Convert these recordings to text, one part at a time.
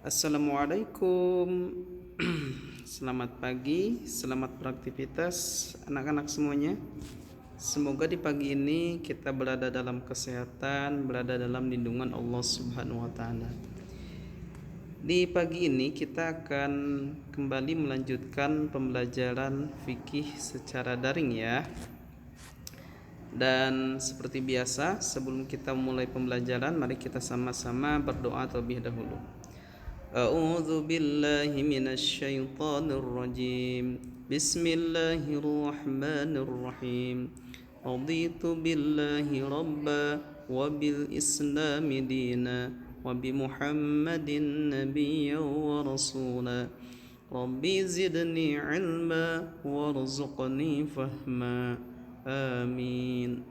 Assalamualaikum. Selamat pagi, selamat beraktivitas anak-anak semuanya. Semoga di pagi ini kita berada dalam kesehatan, berada dalam lindungan Allah Subhanahu wa taala. Di pagi ini kita akan kembali melanjutkan pembelajaran fikih secara daring ya. Dan seperti biasa, sebelum kita mulai pembelajaran, mari kita sama-sama berdoa terlebih dahulu. A'udzu billahi minasy syaithanir rajim. Bismillahirrahmanirrahim. Raditu billahi rabba wa bil islami dina wa bi Muhammadin nabiyyan wa rasula. Rabbi zidni ilma warzuqni fahma. Amin.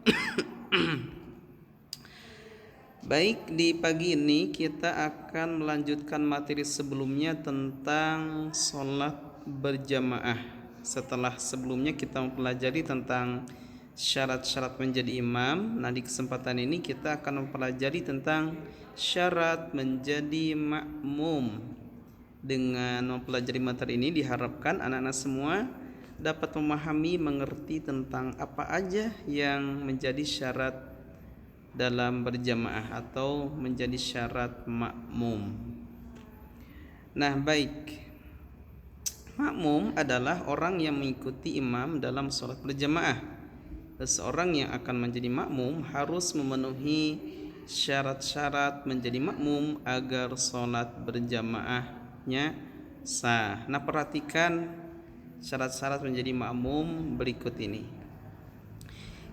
Baik, di pagi ini kita akan melanjutkan materi sebelumnya tentang sholat berjamaah. Setelah sebelumnya kita mempelajari tentang syarat-syarat menjadi imam, nah di kesempatan ini kita akan mempelajari tentang syarat menjadi makmum. Dengan mempelajari materi ini diharapkan anak-anak semua dapat memahami, mengerti tentang apa aja yang menjadi syarat dalam berjamaah atau menjadi syarat makmum. Nah, baik. Makmum adalah orang yang mengikuti imam dalam sholat berjamaah. Seseorang yang akan menjadi makmum harus memenuhi syarat-syarat menjadi makmum agar sholat berjamaahnya sah. Nah, perhatikan syarat-syarat menjadi makmum berikut ini.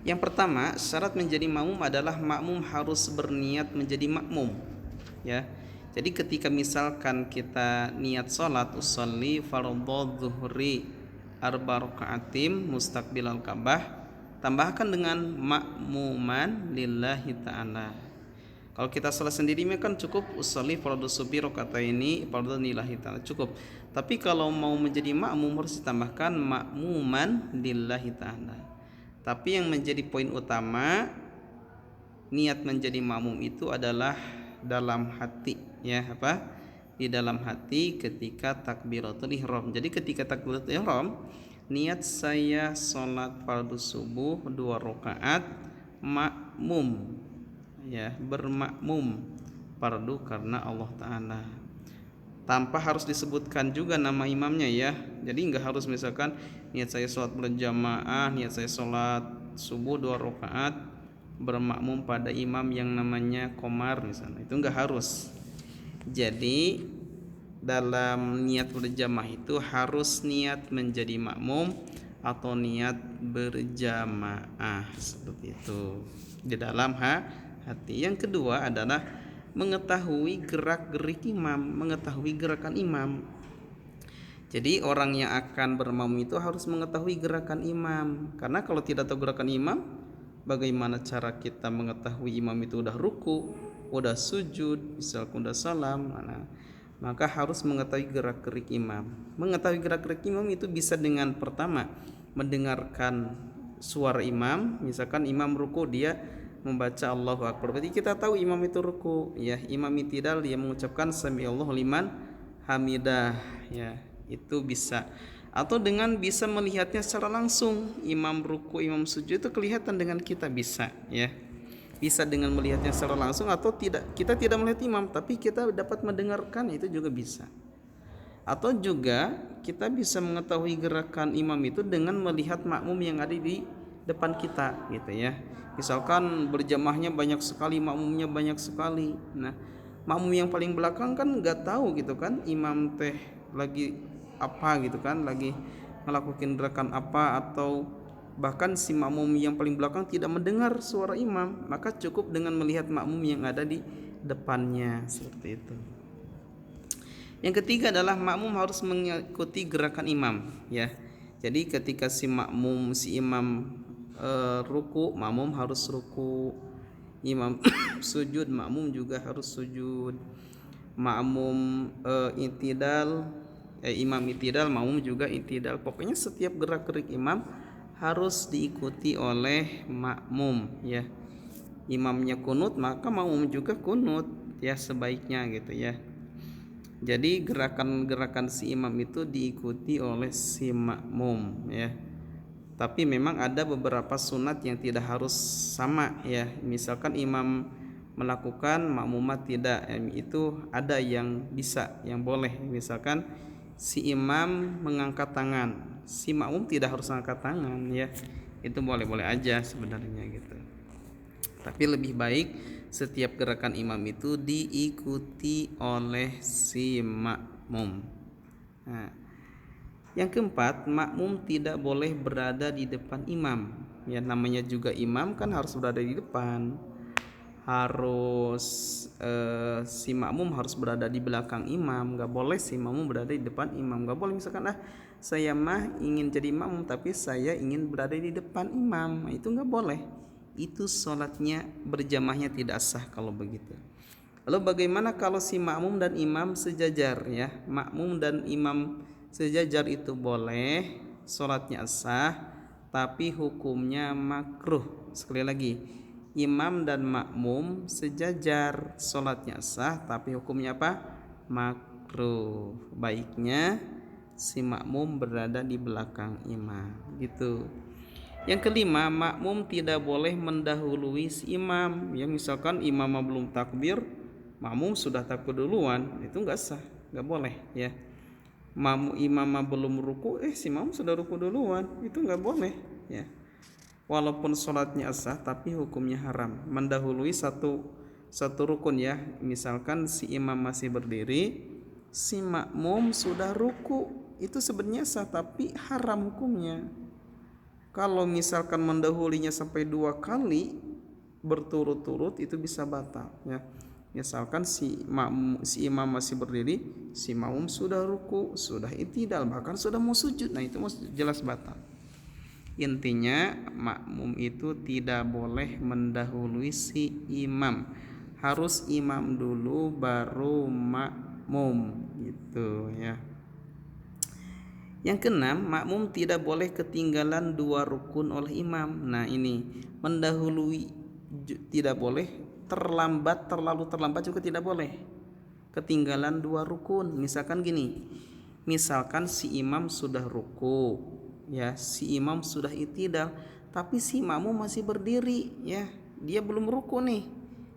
Yang pertama, syarat menjadi makmum adalah makmum harus berniat menjadi makmum. Ya. Jadi ketika misalkan kita niat sholat usolli fardhu dzuhri arba rakaatim mustaqbilal Ka'bah, tambahkan dengan makmuman lillahi ta'ala. Kalau kita sholat sendiri kan cukup usolli fardhu subhi rakaataini fardhu lillahi ta'ala, cukup. Tapi kalau mau menjadi makmum harus ditambahkan makmuman lillahi ta'ala. Tapi yang menjadi poin utama niat menjadi makmum itu adalah dalam hati, ya apa? Di dalam hati ketika takbiratul ihram. Jadi ketika takbiratul ihram, niat saya sholat fardu subuh 2 rakaat makmum, ya, bermakmum fardu karena Allah Ta'ala. Tanpa harus disebutkan juga nama imamnya ya. Jadi enggak harus misalkan niat saya sholat berjamaah, niat saya sholat subuh 2 rakaat bermakmum pada imam yang namanya Komar misalnya. Itu enggak harus. Jadi dalam niat berjamaah itu harus niat menjadi makmum atau niat berjamaah seperti itu di dalam hati. Yang kedua adalah mengetahui gerak-gerik imam, mengetahui gerakan imam. Jadi orang yang akan bermakmum itu harus mengetahui gerakan imam. Karena kalau tidak tahu gerakan imam, bagaimana cara kita mengetahui imam itu udah ruku, udah sujud, misalkan udah salam, maka harus mengetahui gerak-gerik imam. Mengetahui gerak-gerik imam itu bisa dengan pertama mendengarkan suara imam. Misalkan imam ruku, dia membaca Allahu Akbar, berarti kita tahu imam itu ruku, ya. Imam i'tidal dia mengucapkan sami'allahu liman hamidah, ya, itu bisa. Atau dengan bisa melihatnya secara langsung, imam ruku, imam sujud itu kelihatan dengan kita, bisa, ya. Bisa dengan melihatnya secara langsung, atau tidak, kita tidak melihat imam tapi kita dapat mendengarkan, itu juga bisa. Atau juga kita bisa mengetahui gerakan imam itu dengan melihat makmum yang ada di depan kita, gitu ya. Misalkan berjamaahnya banyak sekali, makmumnya banyak sekali. Nah, makmum yang paling belakang kan nggak tahu gitu kan imam teh lagi apa gitu kan, lagi melakukan gerakan apa, atau bahkan si makmum yang paling belakang tidak mendengar suara imam, maka cukup dengan melihat makmum yang ada di depannya, seperti itu. Yang ketiga adalah makmum harus mengikuti gerakan imam, ya. Jadi ketika si imam ruku, makmum harus ruku. Imam sujud, makmum juga harus sujud. Makmum imam i'tidal, makmum juga i'tidal. Pokoknya setiap gerak-gerik imam harus diikuti oleh makmum, ya. Imamnya kunut, maka makmum juga kunut, ya, sebaiknya gitu ya. Jadi gerakan-gerakan si imam itu diikuti oleh si makmum ya. Tapi memang ada beberapa sunat yang tidak harus sama ya. Misalkan imam melakukan, makmumat tidak, itu ada yang bisa, yang boleh. Misalkan si imam mengangkat tangan, si makmum tidak harus angkat tangan ya. Itu boleh-boleh aja sebenarnya gitu. Tapi lebih baik setiap gerakan imam itu diikuti oleh si makmum. Nah, yang keempat, makmum tidak boleh berada di depan imam. Ya, namanya juga imam kan harus berada di depan. Harus si makmum harus berada di belakang imam. Gak boleh si makmum berada di depan imam. Gak boleh misalkan saya mah ingin jadi imam tapi saya ingin berada di depan imam. Nah, itu gak boleh. Itu sholatnya berjamaahnya tidak sah kalau begitu. Lalu bagaimana kalau si makmum dan imam sejajar ya? Makmum dan imam sejajar itu boleh, sholatnya sah, tapi hukumnya makruh. Sekali lagi, imam dan makmum sejajar, sholatnya sah, tapi hukumnya apa? Makruh. Baiknya si makmum berada di belakang imam gitu. Yang kelima, makmum tidak boleh mendahului si imam. Ya, misalkan imam belum takbir, makmum sudah takbir duluan, itu nggak sah, nggak boleh ya. Imam belum ruku, si makmum sudah ruku duluan, itu nggak boleh ya. Walaupun sholatnya sah, tapi hukumnya haram. Mendahului satu rukun ya. Misalkan si imam masih berdiri, si makmum sudah ruku, itu sebenarnya sah, tapi haram hukumnya. Kalau misalkan mendahulinya sampai 2 kali berturut-turut, itu bisa batal ya. Misalkan si imam masih berdiri, si makmum sudah ruku, sudah i'tidal, bahkan sudah mau sujud, nah itu jelas batal. Intinya makmum itu tidak boleh mendahului si imam, harus imam dulu baru makmum gitu ya. Yang keenam, makmum tidak boleh ketinggalan 2 rukun oleh imam. Nah ini, mendahului tidak boleh, terlalu terlambat juga tidak boleh. Ketinggalan 2 rukun, misalkan gini, misalkan si imam sudah ruku ya, si imam sudah i'tidal, tapi si makmum masih berdiri ya, dia belum ruku nih,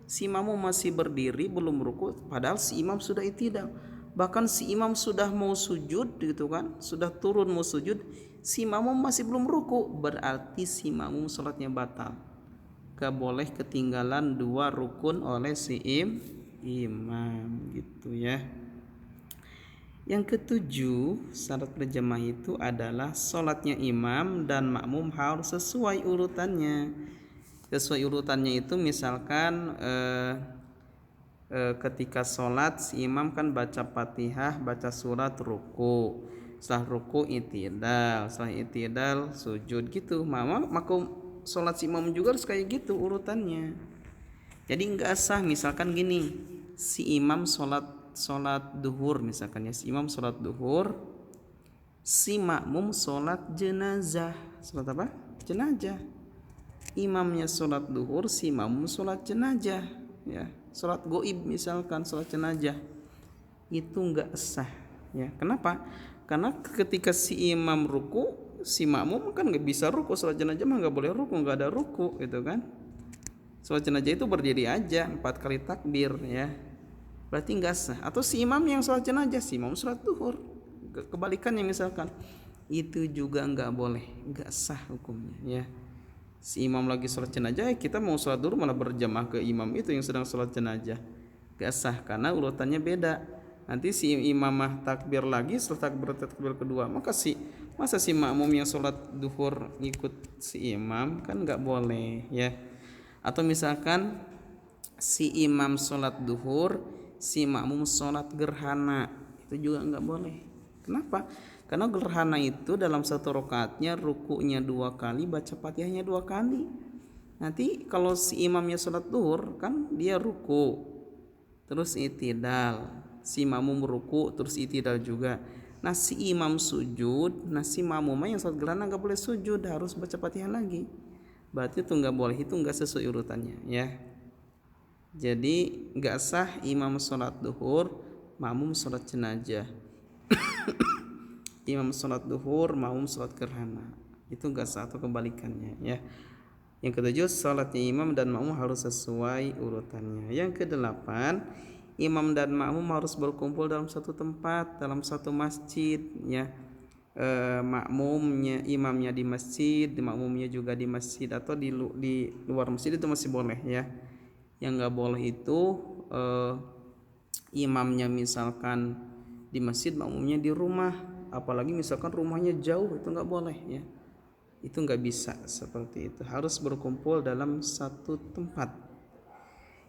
si makmum masih berdiri belum ruku, padahal si imam sudah i'tidal. Bahkan si imam sudah mau sujud gitu kan, sudah turun mau sujud, si makmum masih belum ruku, berarti si makmum sholatnya batal. Gak boleh ketinggalan 2 rukun oleh si imam gitu ya. Yang ketujuh, syarat berjamaah itu adalah sholatnya imam dan makmum harus sesuai urutannya. Sesuai urutannya itu misalkan ketika sholat si imam kan baca Fatihah, baca surat, ruku, setelah ruku i'tidal, setelah i'tidal sujud gitu. Maka sholat si imam juga harus kayak gitu urutannya. Jadi nggak sah misalkan gini, si imam sholat duhur misalkan ya, si imam sholat duhur, si makmum sholat jenazah. Sholat apa? Jenazah. Imamnya sholat duhur, si makmum sholat jenazah ya. Sholat goib misalkan, sholat jenazah, itu enggak sah ya. Kenapa? Karena ketika si imam ruku, si makmum kan nggak bisa ruku. Sholat jenazah mah nggak boleh ruku, nggak ada ruku gitu kan. Sholat jenazah itu berdiri aja 4 kali takbir ya, berarti enggak sah. Atau si imam yang sholat jenazah, si imam sholat duhur, kebalikannya misalkan, itu juga enggak boleh, enggak sah hukumnya ya. Si imam lagi sholat jenazah, kita mau sholat dulu malah berjamaah ke imam itu yang sedang sholat jenazah, gak sah karena urutannya beda. Nanti si imamah takbir lagi, setelah takbir kedua, masa si makmum yang sholat duhur ngikut si imam, kan gak boleh ya. Atau misalkan si imam sholat duhur, si makmum sholat gerhana, itu juga gak boleh. Kenapa? Karena gerhana itu dalam satu rakaatnya rukunya 2 kali, baca Fatihahnya 2 kali. Nanti kalau si imamnya sholat duhur kan dia ruku terus i'tidal, si makmum ruku terus i'tidal juga. Nah si imam sujud, nah si makmumnya yang sholat gerhana gak boleh sujud, harus baca Fatihah lagi. Berarti itu gak boleh, itu gak sesuai urutannya ya. Jadi gak sah imam sholat duhur makmum sholat jenazah. Imam sholat duhur, makmum sholat gerhana. Itu enggak sah, atau kebalikannya ya. Yang ketujuh, sholatnya imam dan makmum harus sesuai urutannya. Yang kedelapan, imam dan makmum harus berkumpul dalam satu tempat, dalam satu masjid ya. Makmumnya, imamnya di masjid, makmumnya juga di masjid, atau di luar masjid itu masih boleh ya. Yang nggak boleh itu imamnya misalkan di masjid, makmumnya di rumah, apalagi misalkan rumahnya jauh, itu nggak boleh ya. Itu nggak bisa seperti itu, harus berkumpul dalam satu tempat.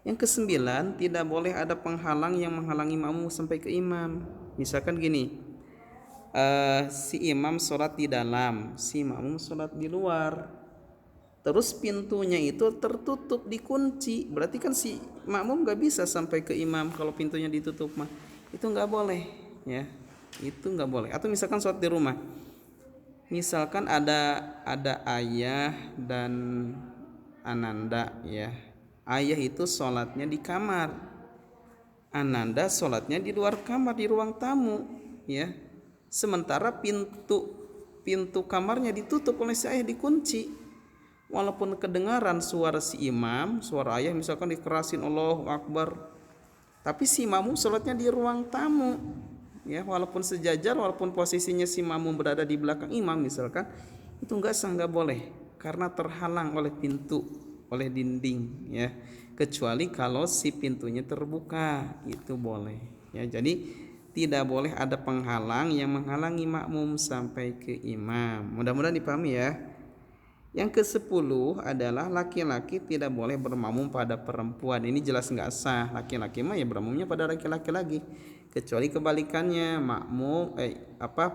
Yang kesembilan, tidak boleh ada penghalang yang menghalangi makmum sampai ke imam. Misalkan gini, si imam sholat di dalam, si makmum sholat di luar, terus pintunya itu tertutup, dikunci, berarti kan si makmum nggak bisa sampai ke imam kalau pintunya ditutup mah. Itu nggak boleh ya, itu nggak boleh. Atau misalkan sholat di rumah, misalkan ada ayah dan ananda ya. Ayah itu sholatnya di kamar, ananda sholatnya di luar kamar, di ruang tamu ya. Sementara pintu kamarnya ditutup oleh si ayah, dikunci. Walaupun kedengaran suara si imam, suara ayah misalkan dikerasin Allahu Akbar, tapi si makmum sholatnya di ruang tamu ya, walaupun sejajar, walaupun posisinya si makmum berada di belakang imam misalkan, itu enggak sah, enggak boleh, karena terhalang oleh pintu, oleh dinding ya. Kecuali kalau si pintunya terbuka, itu boleh ya. Jadi tidak boleh ada penghalang yang menghalangi makmum sampai ke imam. Mudah-mudahan dipahami ya. Yang ke-10 adalah laki-laki tidak boleh bermakmum pada perempuan. Ini jelas nggak sah. Laki-laki mah ya bermakmumnya pada laki-laki lagi. Kecuali kebalikannya,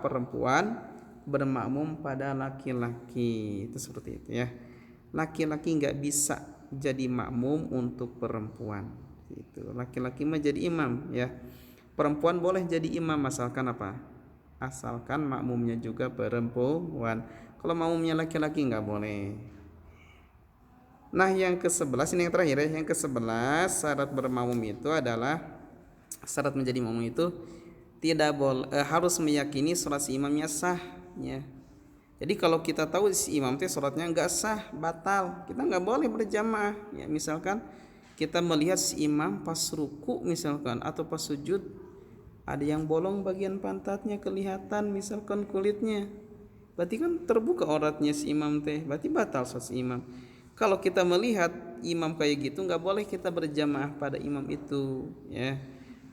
perempuan bermakmum pada laki-laki. Itu seperti itu ya. Laki-laki nggak bisa jadi makmum untuk perempuan. Itu laki-laki mah jadi imam ya. Perempuan boleh jadi imam asalkan apa? Asalkan makmumnya juga perempuan. Kalau makmumnya laki-laki nggak boleh. Nah yang ke-11 ini yang terakhir ya. Yang ke-11 syarat bermakmum itu adalah, syarat menjadi makmum itu tidak boleh, harus meyakini sholat si imamnya sah ya. Jadi kalau kita tahu si imam itu sholatnya nggak sah, batal, kita nggak boleh berjamaah ya. Misalkan kita melihat si imam pas ruku misalkan, atau pas sujud ada yang bolong bagian pantatnya kelihatan, misalkan kulitnya, berarti kan terbuka auratnya si imam teh, berarti batal sholat si imam. Kalau kita melihat imam kayak gitu, nggak boleh kita berjamaah pada imam itu ya,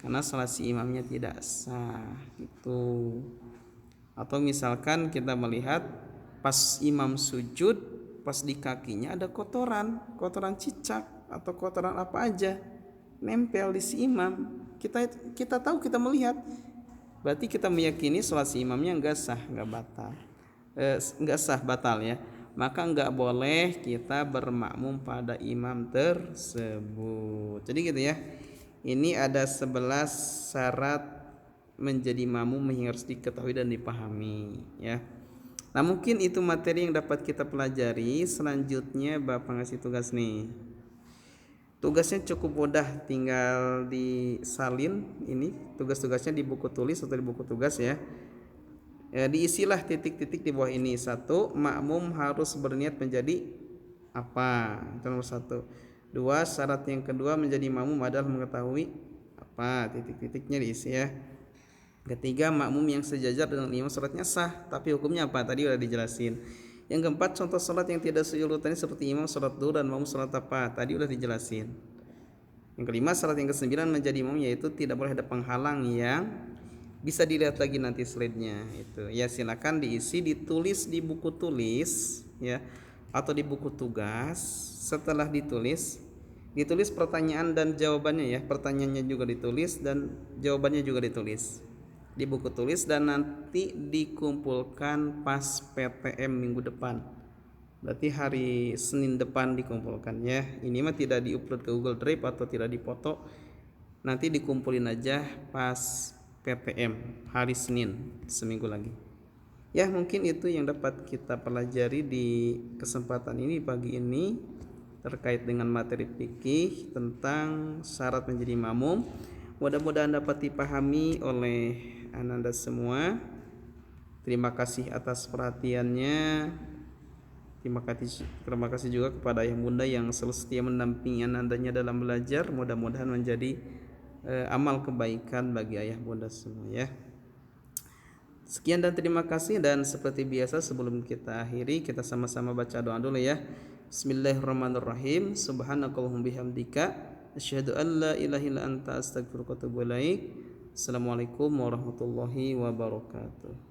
karena sholat si imamnya tidak sah gitu. Atau misalkan kita melihat pas imam sujud, pas di kakinya ada kotoran cicak atau kotoran apa aja nempel di si imam, kita tahu, kita melihat, berarti kita meyakini sholat si imamnya enggak sah, enggak sah, batal ya. Maka enggak boleh kita bermakmum pada imam tersebut. Jadi gitu ya. Ini ada 11 syarat menjadi makmum yang harus diketahui dan dipahami ya. Nah mungkin itu materi yang dapat kita pelajari. Selanjutnya Bapak ngasih tugas nih. Tugasnya cukup mudah, tinggal disalin. Ini tugas-tugasnya di buku tulis atau di buku tugas ya. Diisilah titik-titik di bawah ini. 1. Makmum harus berniat menjadi apa? Itu nomor 1. 2. Syarat yang kedua menjadi makmum adalah mengetahui apa? Titik-titiknya diisi ya. Ketiga, makmum yang sejajar dengan imam sholatnya sah, tapi hukumnya apa? Tadi udah dijelasin. Yang keempat, contoh sholat yang tidak seurutannya seperti imam sholat duhur dan makmum sholat apa? Tadi udah dijelasin. Yang kelima, syarat yang ke-9 menjadi imam yaitu tidak boleh ada penghalang yang bisa dilihat lagi nanti slide-nya itu. Ya silakan diisi, ditulis di buku tulis ya, atau di buku tugas. Setelah ditulis pertanyaan dan jawabannya ya. Pertanyaannya juga ditulis dan jawabannya juga ditulis di buku tulis, dan nanti dikumpulkan pas PTM minggu depan. Berarti hari Senin depan dikumpulkan ya. Ini mah tidak diupload ke Google Drive atau tidak dipoto. Nanti dikumpulin aja pas PTM hari Senin, seminggu lagi. Ya mungkin itu yang dapat kita pelajari di kesempatan ini pagi ini terkait dengan materi fikih tentang syarat menjadi makmum. Mudah-mudahan dapat dipahami oleh Ananda semua. Terima kasih atas perhatiannya. Terima kasih juga kepada ayah bunda yang selalu setia mendampingi Anandanya dalam belajar. Mudah-mudahan menjadi amal kebaikan bagi ayah bunda semua ya. Sekian dan terima kasih, dan seperti biasa sebelum kita akhiri kita sama-sama baca doa dulu ya. Bismillahirrahmanirrahim. Subhanakallahumma bihamdika asyhadu an la ilaha illa anta astaghfiruka wa atubu ilaik. Assalamualaikum warahmatullahi wabarakatuh.